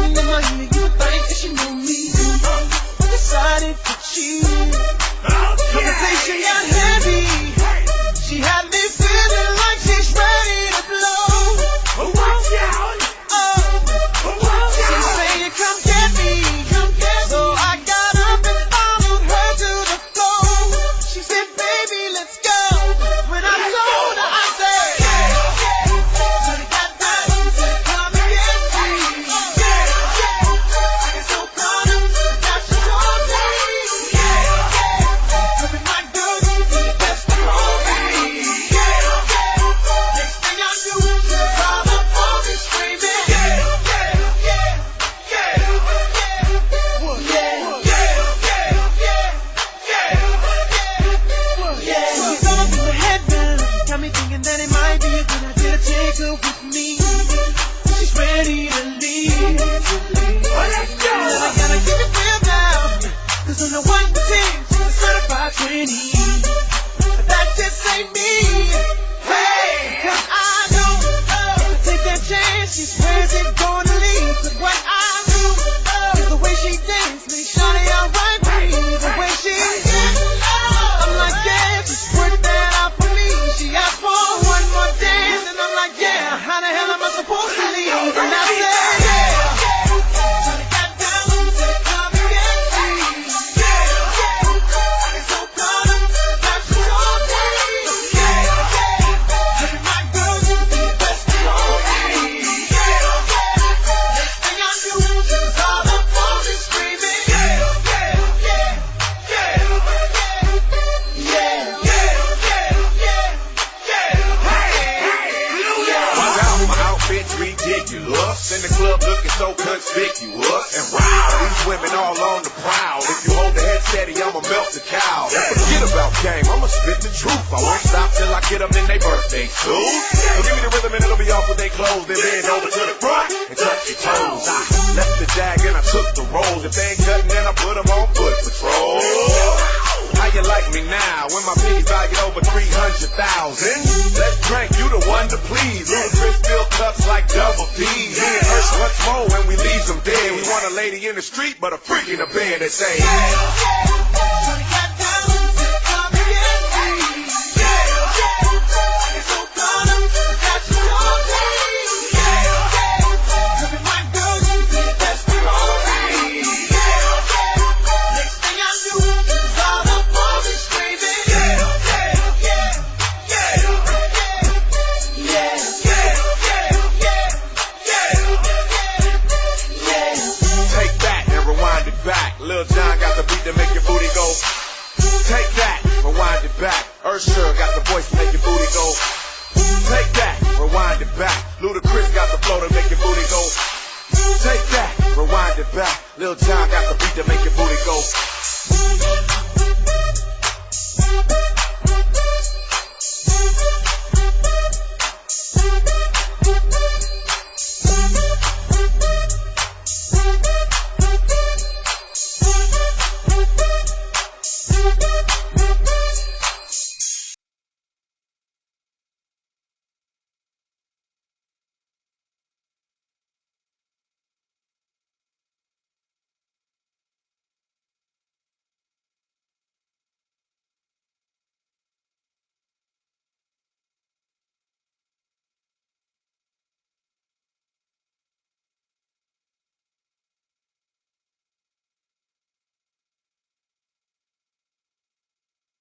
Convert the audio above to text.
sitting in Miami, you would think that she knew me. Decided to cheat. Conversation got heavy. She had me feeling like she's ready to blow. Watch out! She said, come get me. So I got up and followed her to the floor. She said, baby, let's go. When I told her, I said, so they got down, said, come and get me. I get so proud of her, now she told me. Look at my girl, you be the best of all me. Next thing I knew, she was all up on me screaming. Got me thinking that it might be a good idea to take her with me. She's ready to leave. I gotta keep it real now, 'cause on the 1 to 10, she's a certified 20. But that just ain't me. Hey, 'cause I know to take that chance, she swears it's gonna leave. But what I do is the way she dances, me shawty alright me. The way she I'm like, yeah, just work that out for me. She asked for one more dance, and I'm like, yeah, how the hell am I supposed to leave? And I said, yeah. So they got down, said, come and get me. I get so proud of her, now she told me. Look at my girl, you be the best of all me. Next thing I knew, she was all up on me screaming. Ridiculous, in the club looking so conspicuous. And wow, these women all on the prowl. If you hold the head steady, I'ma melt the cow. Forget about game, I'ma spit the truth. I won't stop till I get them in their birthday suit. So give me the rhythm and it'll be off with their clothes. Then bend over to the front and touch your toes. I left the jag and I took the rolls. If they ain't cutting, then I put them on foot patrol. How you like me now when my piggy valued over 300,000? Let's drink, you the one to please. Ludacris fill cups like double D. Me and Ursh much more when we leave them dead. We want a lady in the street, but a freak in the bed that say, Lil Jon got the beat to make your booty go. Take that, rewind it back. Usher got the voice to make your booty go. Take that, rewind it back. Ludacris got the flow to make your booty go. Take that, rewind it back. Lil Jon got the beat to make your booty go.